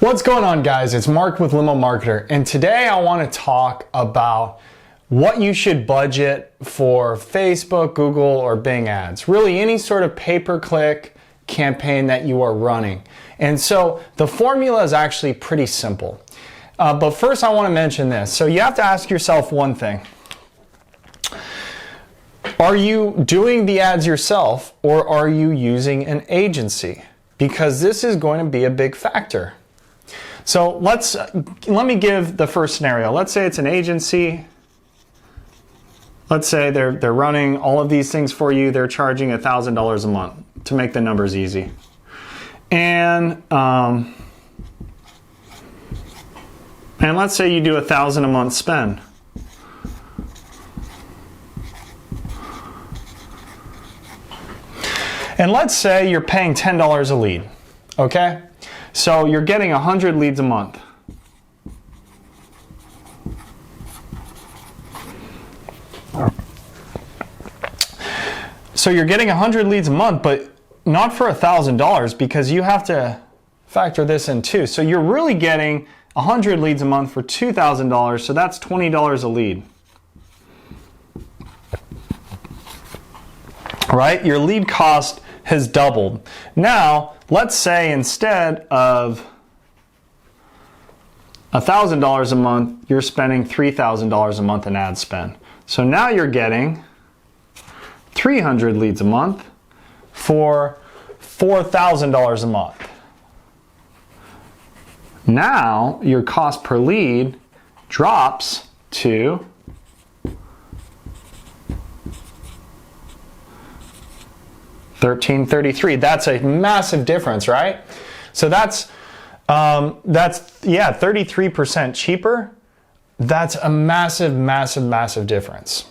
What's going on, guys? It's Mark with Limo Marketer, and today I want to talk about what you should budget for Facebook, Google, or Bing ads. Really any sort of pay-per-click campaign that you are running. And so the formula is actually pretty simple. But first I want to mention this. So you have to ask yourself one thing. Are you doing the ads yourself, or are you using an agency? Because this is going to be a big factor. So let me give the first scenario. Let's say it's an agency. Let's say they're running all of these things for you. They're charging $1,000 a month to make the numbers easy. And let's say you do $1,000 a month spend. And let's say you're paying $10 a lead, okay? So you're getting 100 leads a month. So you're getting 100 leads a month, but not for $1,000 because you have to factor this in too. So you're really getting 100 leads a month for $2,000, so that's $20 a lead. Right? Your lead cost has doubled. Now, let's say instead of $1,000 a month, you're spending $3,000 a month in ad spend. So now you're getting 300 leads a month for $4,000 a month. Now your cost per lead drops to $13.33. That's a massive difference, right? So that's 33% cheaper. That's a massive difference.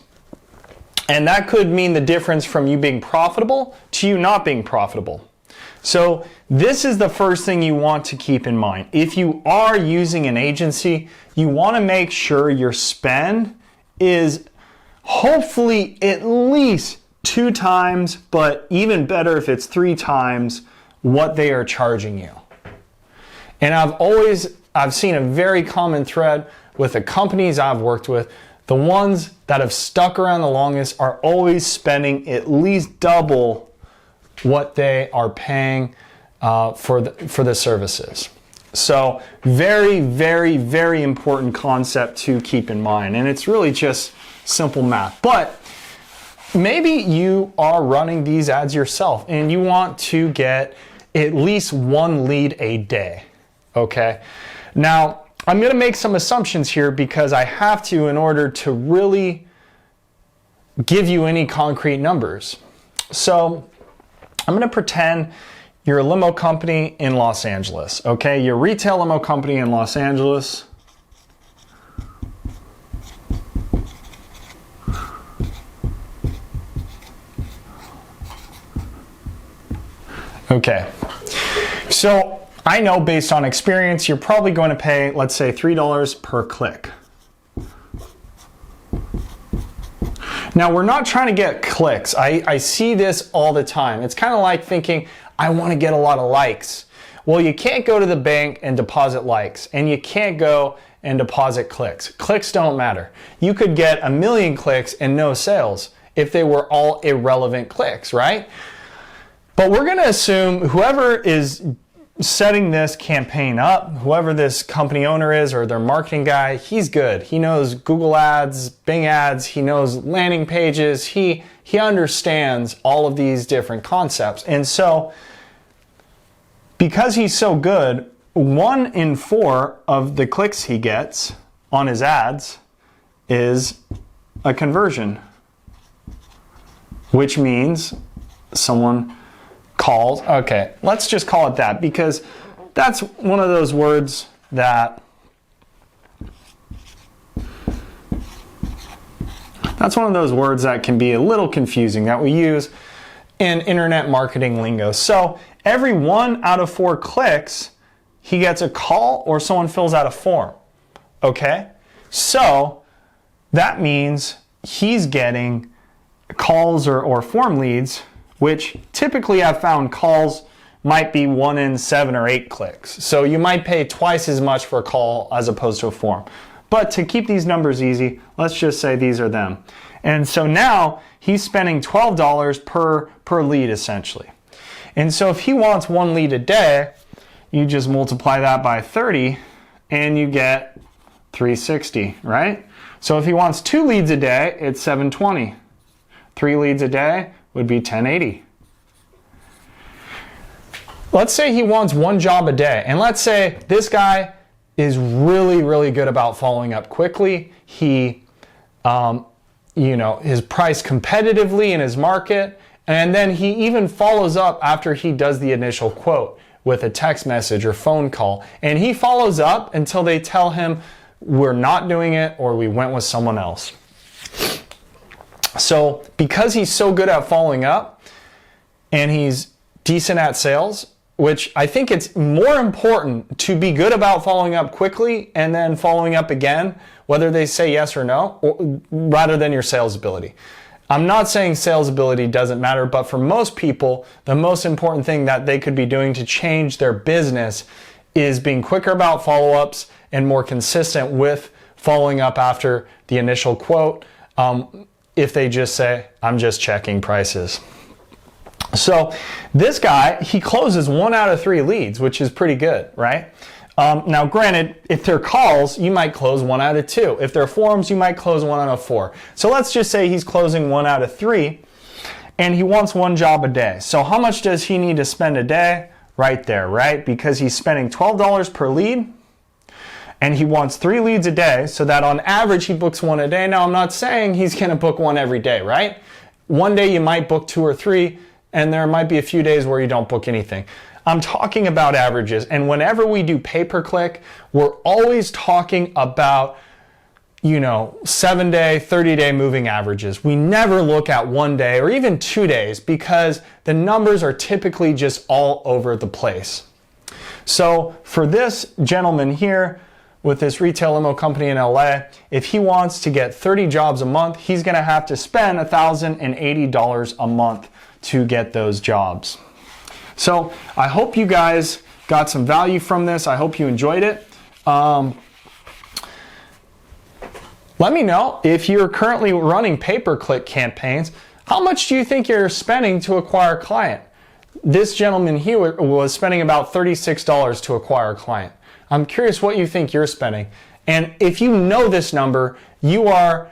And that could mean the difference from you being profitable to you not being profitable. So this is the first thing you want to keep in mind. If you are using an agency, you want to make sure your spend is hopefully at least 2 times, but even better if it's 3 times what they are charging you. And I've seen a very common thread with the companies I've worked with. The ones that have stuck around the longest are always spending at least double what they are paying for the services. So very important concept to keep in mind. And it's really just simple math. But maybe you are running these ads yourself and you want to get at least 1 lead a day, okay? Now, I'm gonna make some assumptions here because I have to in order to really give you any concrete numbers. So I'm gonna pretend you're a limo company in Los Angeles, okay? You're a retail limo company in Los Angeles. Okay, so I know based on experience, you're probably going to pay, let's say, $3 per click. Now, we're not trying to get clicks. I see this all the time. It's kind of like thinking, I want to get a lot of likes. Well, you can't go to the bank and deposit likes, and you can't go and deposit clicks. Clicks don't matter. You could get 1 million clicks and no sales if they were all irrelevant clicks, right? But we're going to assume whoever is setting this campaign up, whoever this company owner is or their marketing guy, he's good. He knows Google ads, Bing ads, he knows landing pages, he understands all of these different concepts. And so, because he's so good, 1 in 4 of the clicks he gets on his ads is a conversion, which means someone calls. Okay, let's just call it that because that's one of those words that can be a little confusing that we use in internet marketing lingo. So every 1 out of 4 clicks, he gets a call or someone fills out a form. Okay, so that means he's getting calls or form leads, which typically I've found calls might be 1 in 7 or 8 clicks. So you might pay twice as much for a call as opposed to a form. But to keep these numbers easy, let's just say these are them. And so now he's spending $12 per lead essentially. And so if he wants 1 lead a day, you just multiply that by 30 and you get 360, right? So if he wants 2 leads a day, it's 720. 3 leads a day would be 1080. Let's say he wants 1 job a day, and let's say this guy is really, really good about following up quickly. He, is priced competitively in his market, and then he even follows up after he does the initial quote with a text message or phone call, and he follows up until they tell him we're not doing it or we went with someone else. So because he's so good at following up and he's decent at sales, which I think it's more important to be good about following up quickly and then following up again, whether they say yes or no, rather than your sales ability. I'm not saying sales ability doesn't matter, but for most people, the most important thing that they could be doing to change their business is being quicker about follow-ups and more consistent with following up after the initial quote. If they just say, I'm just checking prices. So this guy, he closes 1 out of 3 leads, which is pretty good, right? Now granted, if they're calls, you might close 1 out of 2. If they're forms, you might close 1 out of 4. So let's just say he's closing 1 out of 3 and he wants 1 job a day. So how much does he need to spend a day? Right there, right? Because he's spending $12 per lead and he wants 3 leads a day, so that on average he books 1 a day. Now I'm not saying he's gonna book 1 every day, right? One day you might book 2 or 3, and there might be a few days where you don't book anything. I'm talking about averages, and whenever we do pay-per-click, we're always talking about 7-day, 30-day moving averages. We never look at 1 day or even 2 days because the numbers are typically just all over the place. So for this gentleman here with this retail limo company in LA, if he wants to get 30 jobs a month, he's gonna have to spend $1,080 a month to get those jobs. So I hope you guys got some value from this. I hope you enjoyed it. Let me know if you're currently running pay-per-click campaigns. How much do you think you're spending to acquire a client? This gentleman here was spending about $36 to acquire a client. I'm curious what you think you're spending. And if you know this number, you are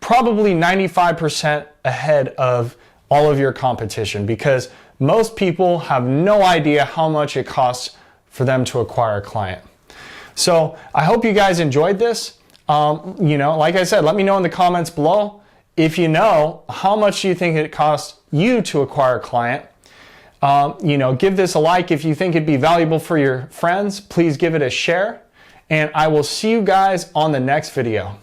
probably 95% ahead of all of your competition, because most people have no idea how much it costs for them to acquire a client. So I hope you guys enjoyed this. Like I said, let me know in the comments below if you know how much do you think it costs you to acquire a client. Give this a like if you think it'd be valuable for your friends. Please give it a share, and I will see you guys on the next video.